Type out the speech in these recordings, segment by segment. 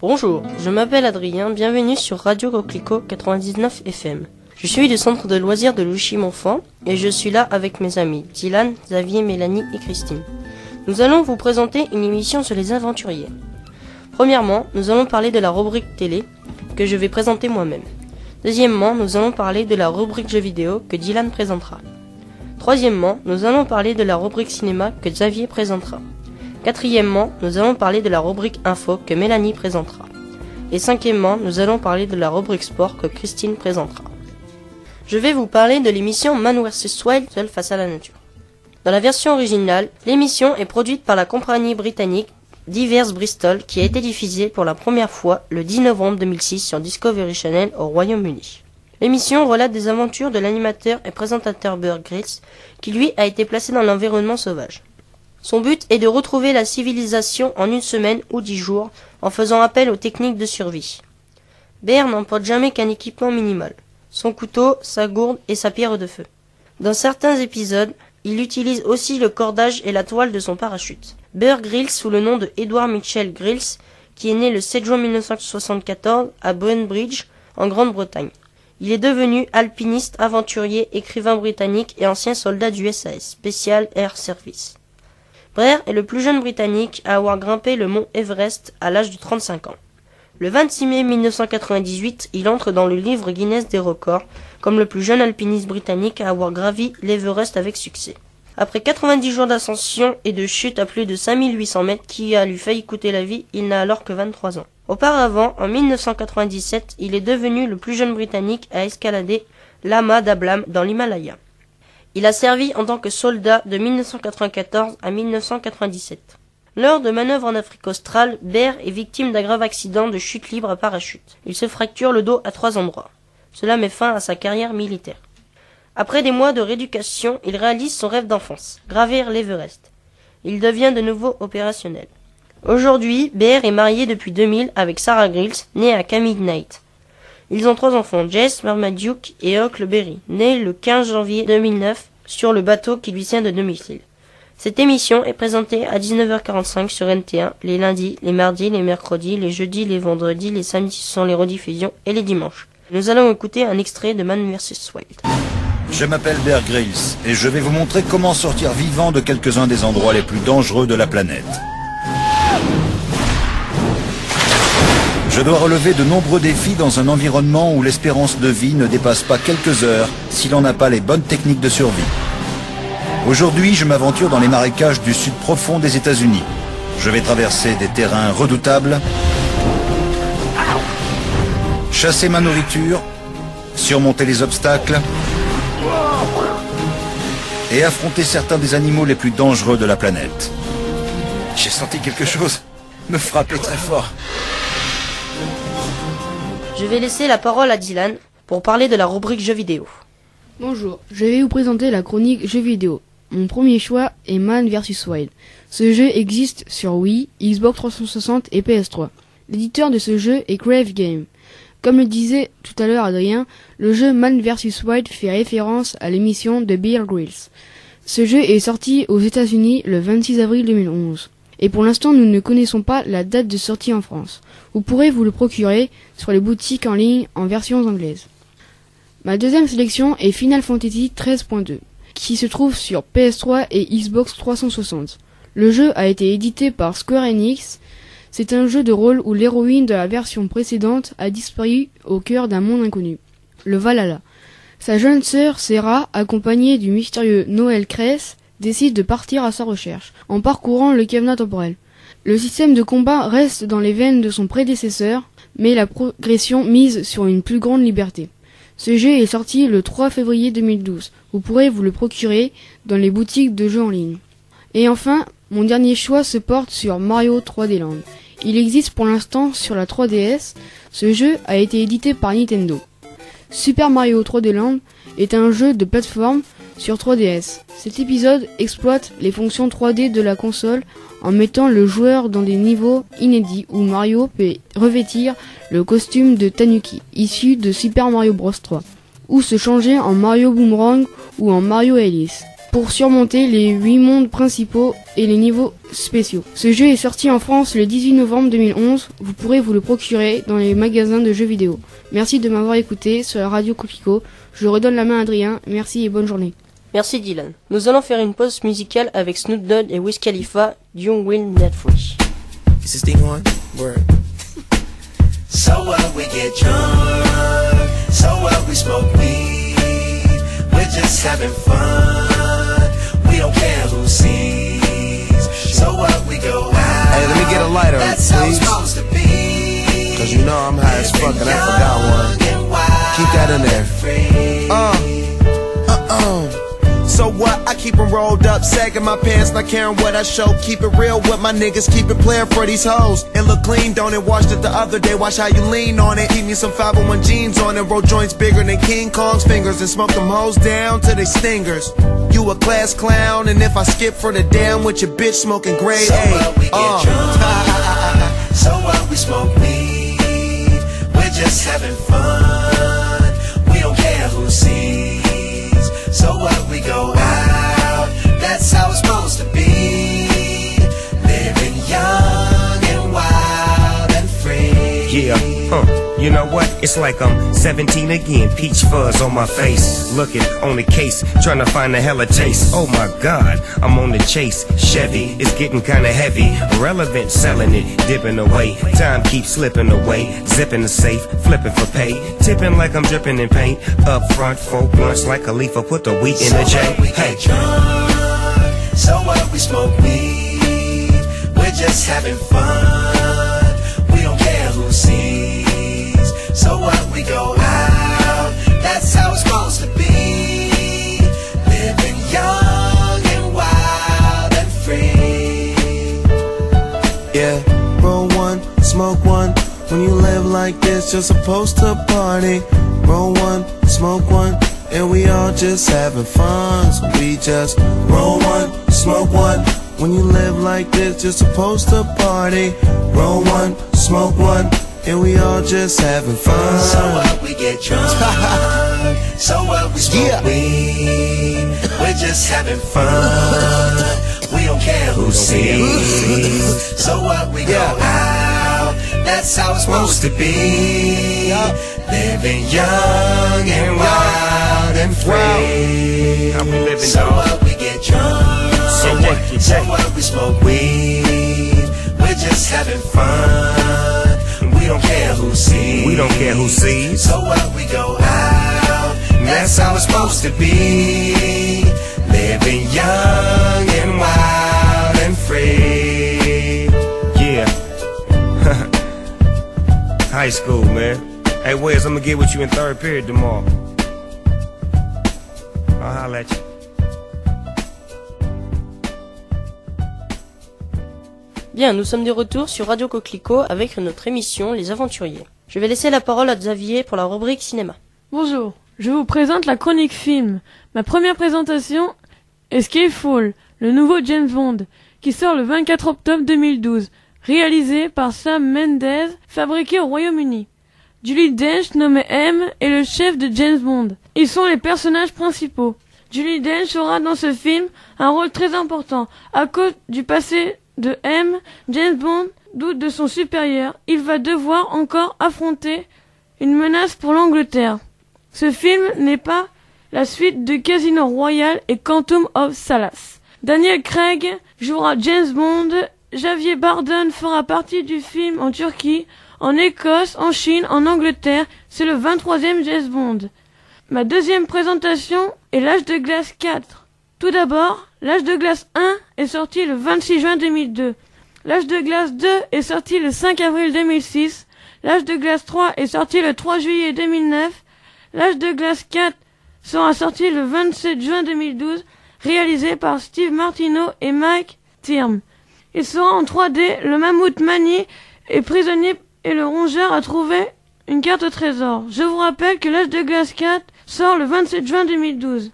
Bonjour, je m'appelle Adrien, bienvenue sur Radio Coquelicot 99 FM. Je suis du centre de loisirs de Louchy-Montfort et je suis là avec mes amis Dylan, Xavier, Mélanie et Christine. Nous allons vous présenter une émission sur les aventuriers. Premièrement, nous allons parler de la rubrique télé que je vais présenter moi-même. Deuxièmement, nous allons parler de la rubrique jeux vidéo que Dylan présentera. Troisièmement, nous allons parler de la rubrique cinéma que Xavier présentera. Quatrièmement, nous allons parler de la rubrique info que Mélanie présentera. Et cinquièmement, nous allons parler de la rubrique sport que Christine présentera. Je vais vous parler de l'émission Man vs Wild, seul face à la nature. Dans la version originale, l'émission est produite par la compagnie britannique Divers Bristol qui a été diffusée pour la première fois le 10 novembre 2006 sur Discovery Channel au Royaume-Uni. L'émission relate des aventures de l'animateur et présentateur Bear Grylls qui lui a été placé dans l'environnement sauvage. Son but est de retrouver la civilisation en une semaine ou 10 jours en faisant appel aux techniques de survie. Bear n'emporte jamais qu'un équipement minimal, son couteau, sa gourde et sa pierre de feu. Dans certains épisodes, il utilise aussi le cordage et la toile de son parachute. Bear Grylls, sous le nom de Edward Mitchell Grylls, qui est né le 7 juin 1974 à Bonnbridge, en Grande-Bretagne. Il est devenu alpiniste, aventurier, écrivain britannique et ancien soldat du SAS, Special Air Service. Bear est le plus jeune Britannique à avoir grimpé le mont Everest à l'âge de 35 ans. Le 26 mai 1998, il entre dans le livre Guinness des records comme le plus jeune alpiniste britannique à avoir gravi l'Everest avec succès. Après 90 jours d'ascension et de chute à plus de 5800 mètres qui a lui failli coûter la vie, il n'a alors que 23 ans. Auparavant, en 1997, il est devenu le plus jeune Britannique à escalader l'Ama Dablam dans l'Himalaya. Il a servi en tant que soldat de 1994 à 1997. Lors de manœuvres en Afrique australe, Bear est victime d'un grave accident de chute libre à parachute. Il se fracture le dos à 3 endroits. Cela met fin à sa carrière militaire. Après des mois de rééducation, il réalise son rêve d'enfance, gravir l'Everest. Il devient de nouveau opérationnel. Aujourd'hui, Bear est marié depuis 2000 avec Sarah Grylls, née à Camden Knight. Ils ont 3 enfants, Jess, Marmaduke et Huckleberry, nés le 15 janvier 2009 sur le bateau qui lui sert de domicile. Cette émission est présentée à 19h45 sur NT1 les lundis, les mardis, les mercredis, les jeudis, les vendredis, les samedis ce sont les rediffusions et les dimanches. Nous allons écouter un extrait de Man vs Wild. Je m'appelle Bear Grylls et je vais vous montrer comment sortir vivant de quelques-uns des endroits les plus dangereux de la planète. Je dois relever de nombreux défis dans un environnement où l'espérance de vie ne dépasse pas quelques heures si l'on n'a pas les bonnes techniques de survie. Aujourd'hui, je m'aventure dans les marécages du sud profond des États-Unis. Je vais traverser des terrains redoutables, chasser ma nourriture, surmonter les obstacles et affronter certains des animaux les plus dangereux de la planète. J'ai senti quelque chose me frapper très fort. Je vais laisser la parole à Dylan pour parler de la rubrique jeux vidéo. Bonjour, je vais vous présenter la chronique jeux vidéo. Mon premier choix est Man vs Wild. Ce jeu existe sur Wii, Xbox 360 et PS3. L'éditeur de ce jeu est Crave Game. Comme le disait tout à l'heure Adrien, le jeu Man vs Wild fait référence à l'émission de Bear Grylls. Ce jeu est sorti aux États-Unis le 26 avril 2011. Et pour l'instant, nous ne connaissons pas la date de sortie en France. Vous pourrez vous le procurer sur les boutiques en ligne en version anglaise. Ma deuxième sélection est Final Fantasy 13.2, qui se trouve sur PS3 et Xbox 360. Le jeu a été édité par Square Enix. C'est un jeu de rôle où l'héroïne de la version précédente a disparu au cœur d'un monde inconnu, le Valhalla. Sa jeune sœur Serah, accompagnée du mystérieux Noël Cress, décide de partir à sa recherche, en parcourant le cabinet temporel. Le système de combat reste dans les veines de son prédécesseur, mais la progression mise sur une plus grande liberté. Ce jeu est sorti le 3 février 2012. Vous pourrez vous le procurer dans les boutiques de jeux en ligne. Et enfin, mon dernier choix se porte sur Mario 3D Land. Il existe pour l'instant sur la 3DS. Ce jeu a été édité par Nintendo. Super Mario 3D Land est un jeu de plateforme sur 3DS. Cet épisode exploite les fonctions 3D de la console en mettant le joueur dans des niveaux inédits où Mario peut revêtir le costume de Tanuki, issu de Super Mario Bros 3, ou se changer en Mario Boomerang ou en Mario Alice. pour surmonter les 8 mondes principaux et les niveaux spéciaux. Ce jeu est sorti en France le 18 novembre 2011. Vous pourrez vous le procurer dans les magasins de jeux vidéo. Merci de m'avoir écouté sur la radio Coquelicot. Je redonne la main à Adrien. Merci et bonne journée. Merci Dylan. Nous allons faire une pause musicale avec Snoop Dogg et Wiz Khalifa, You Will Not Free. Is this thing on? Word. So what, we get drunk. So what, we smoke weed. We're just having fun. We don't care who sees. So what, we go out. Hey, let me get a lighter, That's how it's please. supposed to be. Cause you know I'm high as fuck and I forgot one. Keep that in there. So what? I keep 'em rolled up, sagging my pants, not caring what I show. Keep it real with my niggas, keep it playing for these hoes. It look clean, don't it? Washed it the other day, watch how you lean on it. Keep me some 501 jeans on it, roll joints bigger than King Kong's fingers, and smoke them hoes down to they stingers. You a class clown, and if I skip for the damn with your bitch smoking grade So A. what, we get drunk. So what, we smoke weed. We're just having fun. We don't care who sees. So what, we go out. That's how it's supposed to be. Living young and wild and free. Yeah, you know what? It's like I'm 17 again, peach fuzz on my face. Looking on the case, trying to find a hella taste. Oh my God, I'm on the chase. Chevy, it's getting kinda heavy. Relevant, selling it, dipping away. Time keeps slipping away. Zipping the safe, flipping for pay. Tipping like I'm dripping in paint. Up front, 4 blunts like Khalifa, put the wheat in the J. So what, we get drunk. So what, we smoke weed. We're just having fun. We don't care who sees. So what, we go out. That's how it's supposed to be. Living young and wild and free. Yeah, roll one, smoke one. When you live like this, you're supposed to party. Roll one, smoke one, and we all just having fun. So we just roll one, smoke one. When you live like this, you're supposed to party. Roll one, smoke one, and we all just having fun. So what, we get drunk. So what, we smoke weed. We're just having fun. We don't care who sees. So what, we go out. That's how it's supposed to be. Living young and wild and free. How we living, So dog? what, we get drunk. So what, we smoke weed. We're just having fun. We don't care who sees. We don't care who sees. So what, we go out. That's how it's supposed to be. Living young and wild and free. Yeah. High school, man. Hey, Wes, I'm gonna get with you in third period tomorrow. I'll holler at you. Bien, nous sommes de retour sur Radio Coquelicot avec notre émission Les Aventuriers. Je vais laisser la parole à Xavier pour la rubrique cinéma. Bonjour, je vous présente la chronique film. Ma première présentation est Skyfall, le nouveau James Bond, qui sort le 24 octobre 2012, réalisé par Sam Mendes, fabriqué au Royaume-Uni. Judi Dench, nommé M, est le chef de James Bond. Ils sont les personnages principaux. Judi Dench aura dans ce film un rôle très important. À cause du passé de M, James Bond doute de son supérieur. Il va devoir encore affronter une menace pour l'Angleterre. Ce film n'est pas la suite de Casino Royale et Quantum of Solace. Daniel Craig jouera James Bond. Javier Bardem fera partie du film en Turquie, en Écosse, en Chine, en Angleterre. C'est le 23e James Bond. Ma deuxième présentation est L'Âge de Glace 4. Tout d'abord, L'Âge de Glace 1 est sorti le 26 juin 2002. L'Âge de Glace 2 est sorti le 5 avril 2006. L'Âge de Glace 3 est sorti le 3 juillet 2009. L'Âge de Glace 4 sera sorti le 27 juin 2012, réalisé par Steve Martino et Mike Thierm. Il sera en 3D, le mammouth Manny est prisonnier et le rongeur a trouvé une carte au trésor. Je vous rappelle que L'Âge de Glace 4 sort le 27 juin 2012.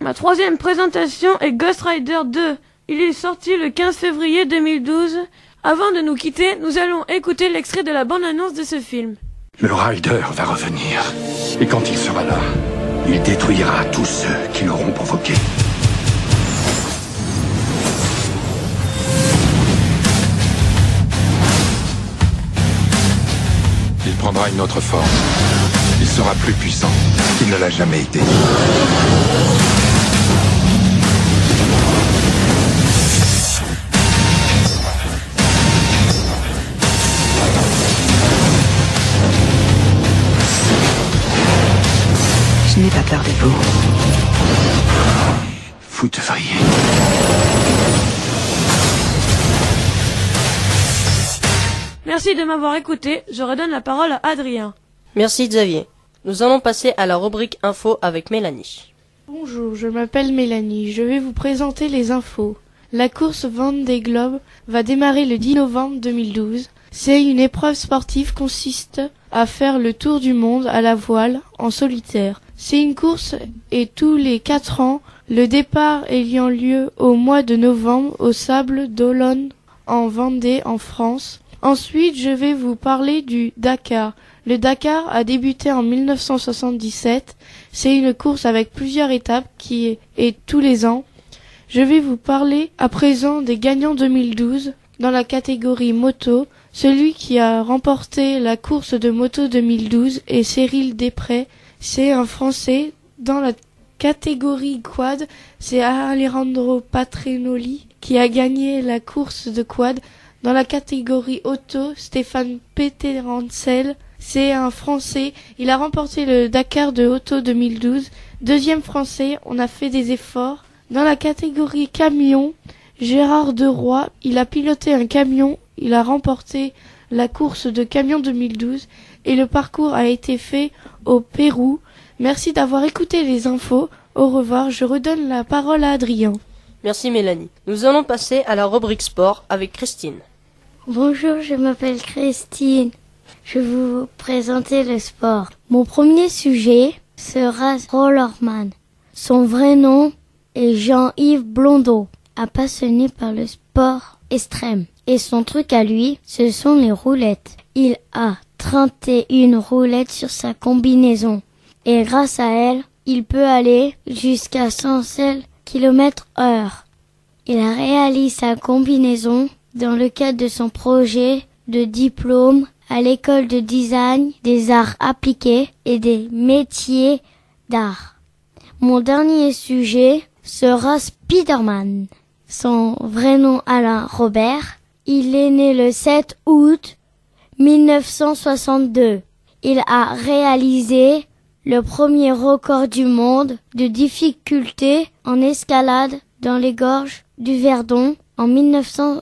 Ma troisième présentation est Ghost Rider 2. Il est sorti le 15 février 2012. Avant de nous quitter, nous allons écouter l'extrait de la bande-annonce de ce film. Le Rider va revenir. Et quand il sera là, il détruira tous ceux qui l'auront provoqué. prendra une autre forme. Il sera plus puissant qu'il ne l'a jamais été. Je n'ai pas peur de vous. Vous devriez. Merci de m'avoir écouté, je redonne la parole à Adrien. Merci Xavier. Nous allons passer à la rubrique info avec Mélanie. Bonjour, je m'appelle Mélanie, je vais vous présenter les infos. La course Vendée Globe va démarrer le 10 novembre 2012. C'est une épreuve sportive consiste à faire le tour du monde à la voile en solitaire. C'est une course et tous les 4 ans, le départ ayant lieu au mois de novembre au Sable d'Olonne en Vendée en France. Ensuite, je vais vous parler du Dakar. Le Dakar a débuté en 1977. C'est une course avec plusieurs étapes qui est tous les ans. Je vais vous parler à présent des gagnants 2012 dans la catégorie moto. Celui qui a remporté la course de moto 2012 est Cyril Després. C'est un Français. Dans la catégorie quad, c'est Alejandro Patrinoli qui a gagné la course de quad. Dans la catégorie auto, Stéphane Peterhansel, c'est un Français. Il a remporté le Dakar de auto 2012. Deuxième Français, on a fait des efforts. Dans la catégorie camion, Gérard Deroy, il a piloté un camion. Il a remporté la course de camion 2012 et le parcours a été fait au Pérou. Merci d'avoir écouté les infos. Au revoir, je redonne la parole à Adrien. Merci Mélanie. Nous allons passer à la rubrique sport avec Christine. Bonjour, je m'appelle Christine. Je vais vous présenter le sport. Mon premier sujet sera Rollerman. Son vrai nom est Jean-Yves Blondeau, un passionné par le sport extrême. Et son truc à lui, ce sont les roulettes. Il a 31 roulettes sur sa combinaison. Et grâce à elle, il peut aller jusqu'à 116 km/h. Il a réalisé sa combinaison dans le cadre de son projet de diplôme à l'école de design des arts appliqués et des métiers d'art. Mon dernier sujet sera Spider-Man. Son vrai nom Alain Robert. Il est né le 7 août 1962. Il a réalisé le premier record du monde de difficulté en escalade dans les gorges du Verdon en 1993.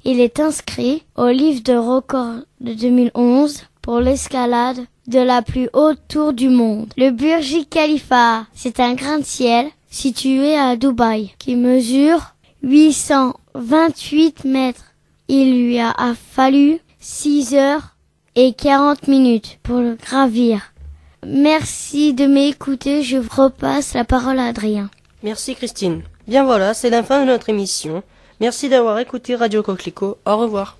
Il est inscrit au livre de records de 2011 pour l'escalade de la plus haute tour du monde. Le Burj Khalifa, c'est un gratte-ciel situé à Dubaï qui mesure 828 mètres. Il lui a fallu 6 heures et 40 minutes pour le gravir. Merci de m'écouter, je repasse la parole à Adrien. Merci Christine. Bien voilà, c'est la fin de notre émission. Merci d'avoir écouté Radio Coquelicot. Au revoir.